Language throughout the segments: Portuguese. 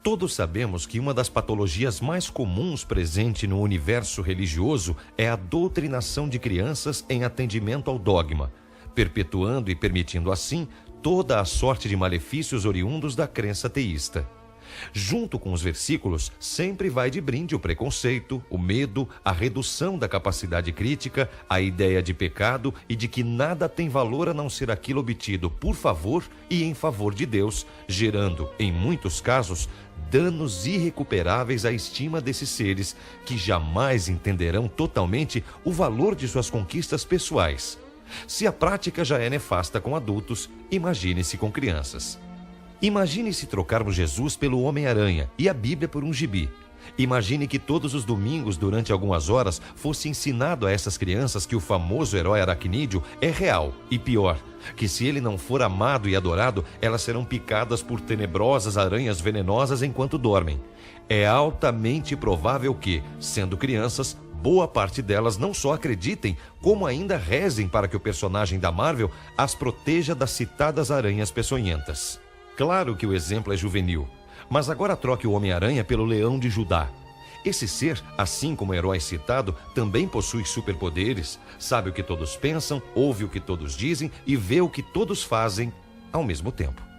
Todos sabemos que uma das patologias mais comuns presente no universo religioso é a doutrinação de crianças em atendimento ao dogma, perpetuando e permitindo assim toda a sorte de malefícios oriundos da crença teísta. Junto com os versículos, sempre vai de brinde o preconceito, o medo, a redução da capacidade crítica, a ideia de pecado e de que nada tem valor a não ser aquilo obtido por favor e em favor de Deus, gerando, em muitos casos, danos irrecuperáveis à estima desses seres que jamais entenderão totalmente o valor de suas conquistas pessoais. Se a prática já é nefasta com adultos, imagine-se com crianças. Imagine se trocarmos Jesus pelo Homem-Aranha e a Bíblia por um gibi. Imagine que todos os domingos, durante algumas horas, fosse ensinado a essas crianças que o famoso herói aracnídeo é real e pior, que se ele não for amado e adorado, elas serão picadas por tenebrosas aranhas venenosas enquanto dormem. É altamente provável que, sendo crianças, boa parte delas não só acreditem, como ainda rezem para que o personagem da Marvel as proteja das citadas aranhas peçonhentas. Claro que o exemplo é juvenil, mas agora troque o Homem-Aranha pelo Leão de Judá. Esse ser, assim como o herói citado, também possui superpoderes, sabe o que todos pensam, ouve o que todos dizem e vê o que todos fazem ao mesmo tempo.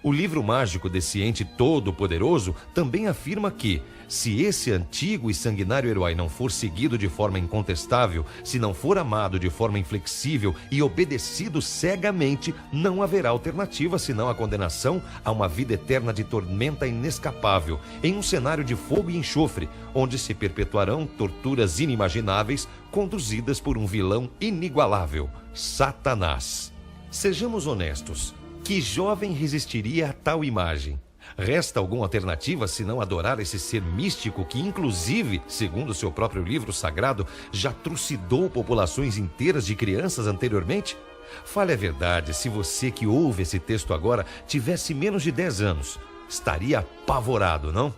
O livro mágico desse ente todo-poderoso também afirma que, se esse antigo e sanguinário herói não for seguido de forma incontestável, se não for amado de forma inflexível e obedecido cegamente, não haverá alternativa senão a condenação a uma vida eterna de tormenta inescapável, em um cenário de fogo e enxofre, onde se perpetuarão torturas inimagináveis conduzidas por um vilão inigualável, Satanás. Sejamos honestos. Que jovem resistiria a tal imagem? Resta alguma alternativa senão adorar esse ser místico que, inclusive, segundo seu próprio livro sagrado, já trucidou populações inteiras de crianças anteriormente? Fale a verdade, se você que ouve esse texto agora tivesse menos de 10 anos, estaria apavorado, não?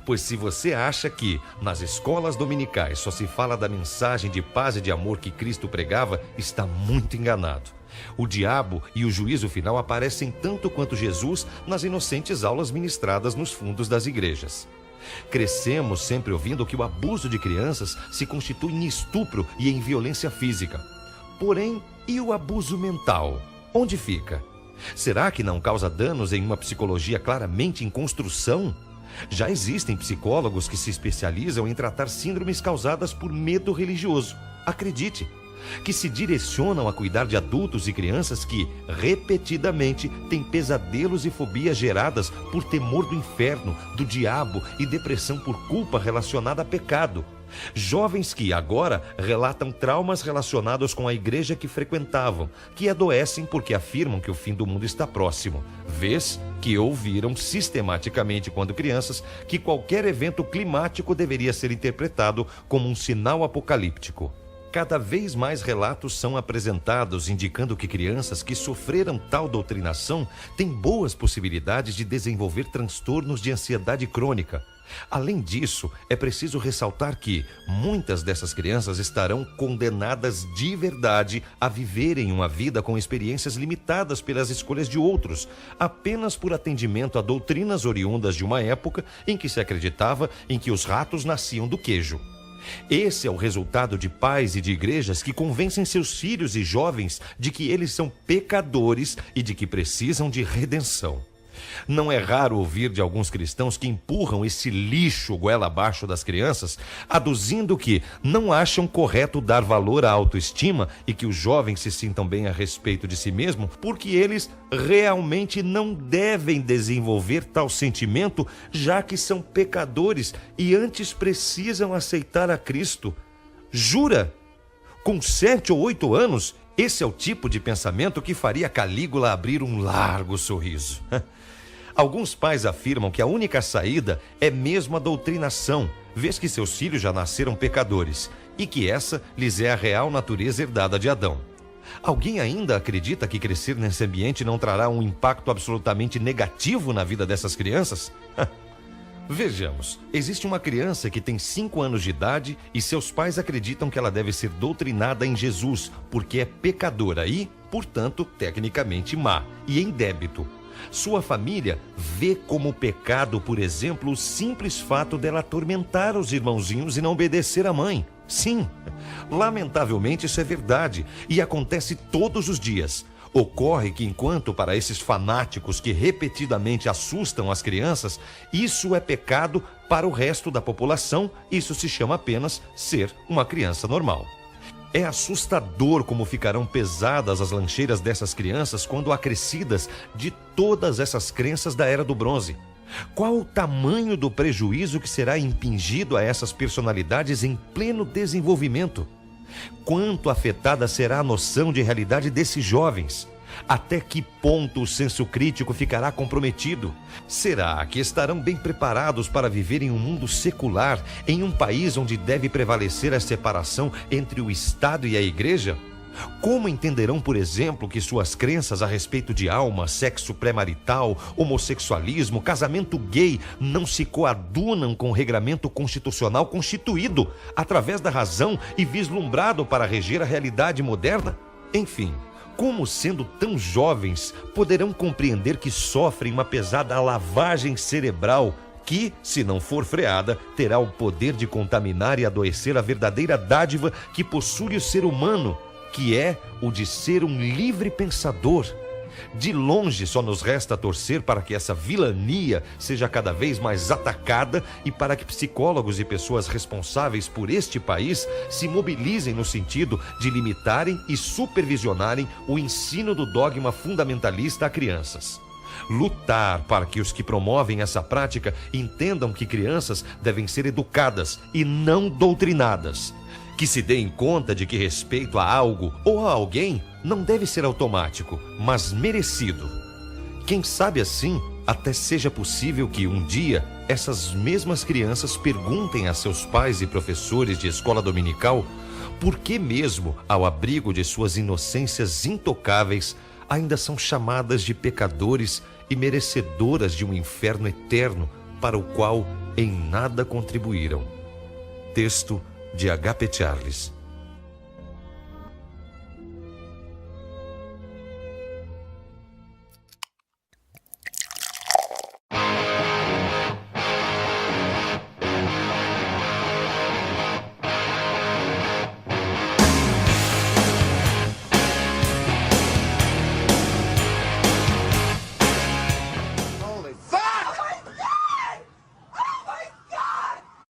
Pois se você acha que nas escolas dominicais só se fala da mensagem de paz e de amor que Cristo pregava, está muito enganado. O diabo e o juízo final aparecem tanto quanto Jesus nas inocentes aulas ministradas nos fundos das igrejas. Crescemos sempre ouvindo que o abuso de crianças se constitui em estupro e em violência física. Porém, e o abuso mental? Onde fica? Será que não causa danos em uma psicologia claramente em construção? Já existem psicólogos que se especializam em tratar síndromes causadas por medo religioso. Acredite, que se direcionam a cuidar de adultos e crianças que, repetidamente, têm pesadelos e fobias geradas por temor do inferno, do diabo e depressão por culpa relacionada a pecado. Jovens que, agora, relatam traumas relacionados com a igreja que frequentavam, que adoecem porque afirmam que o fim do mundo está próximo, vez que ouviram sistematicamente quando crianças que qualquer evento climático deveria ser interpretado como um sinal apocalíptico. Cada vez mais relatos são apresentados indicando que crianças que sofreram tal doutrinação têm boas possibilidades de desenvolver transtornos de ansiedade crônica. Além disso, é preciso ressaltar que muitas dessas crianças estarão condenadas de verdade a viverem uma vida com experiências limitadas pelas escolhas de outros, apenas por atendimento a doutrinas oriundas de uma época em que se acreditava em que os ratos nasciam do queijo. Esse é o resultado de pais e de igrejas que convencem seus filhos e jovens de que eles são pecadores e de que precisam de redenção. Não é raro ouvir de alguns cristãos que empurram esse lixo goela abaixo das crianças, aduzindo que não acham correto dar valor à autoestima e que os jovens se sintam bem a respeito de si mesmo, porque eles realmente não devem desenvolver tal sentimento, já que são pecadores e antes precisam aceitar a Cristo. Jura? Com 7 ou 8 anos, esse é o tipo de pensamento que faria Calígula abrir um largo sorriso. Alguns pais afirmam que a única saída é mesmo a doutrinação, vez que seus filhos já nasceram pecadores, e que essa lhes é a real natureza herdada de Adão. Alguém ainda acredita que crescer nesse ambiente não trará um impacto absolutamente negativo na vida dessas crianças? Vejamos, existe uma criança que tem 5 anos de idade e seus pais acreditam que ela deve ser doutrinada em Jesus, porque é pecadora e, portanto, tecnicamente má e em débito. Sua família vê como pecado, por exemplo, o simples fato dela atormentar os irmãozinhos e não obedecer à mãe. Sim, lamentavelmente isso é verdade e acontece todos os dias. Ocorre que enquanto para esses fanáticos que repetidamente assustam as crianças, isso é pecado, para o resto da população, isso se chama apenas ser uma criança normal. É assustador como ficarão pesadas as lancheiras dessas crianças quando acrescidas de todas essas crenças da Era do Bronze. Qual o tamanho do prejuízo que será impingido a essas personalidades em pleno desenvolvimento? Quanto afetada será a noção de realidade desses jovens? Até que ponto o senso crítico ficará comprometido? Será que estarão bem preparados para viver em um mundo secular, em um país onde deve prevalecer a separação entre o Estado e a Igreja? Como entenderão, por exemplo, que suas crenças a respeito de alma, sexo pré-marital, homossexualismo, casamento gay não se coadunam com o regramento constitucional constituído através da razão e vislumbrado para reger a realidade moderna? Enfim, como sendo tão jovens, poderão compreender que sofrem uma pesada lavagem cerebral que, se não for freada, terá o poder de contaminar e adoecer a verdadeira dádiva que possui o ser humano, que é o de ser um livre pensador. De longe só nos resta torcer para que essa vilania seja cada vez mais atacada e para que psicólogos e pessoas responsáveis por este país se mobilizem no sentido de limitarem e supervisionarem o ensino do dogma fundamentalista a crianças. Lutar para que os que promovem essa prática entendam que crianças devem ser educadas e não doutrinadas. Que se deem conta de que respeito a algo ou a alguém não deve ser automático, mas merecido. Quem sabe assim, até seja possível que um dia essas mesmas crianças perguntem a seus pais e professores de escola dominical por que mesmo, ao abrigo de suas inocências intocáveis, ainda são chamadas de pecadores e merecedoras de um inferno eterno para o qual em nada contribuíram. Texto de H.P. Charles.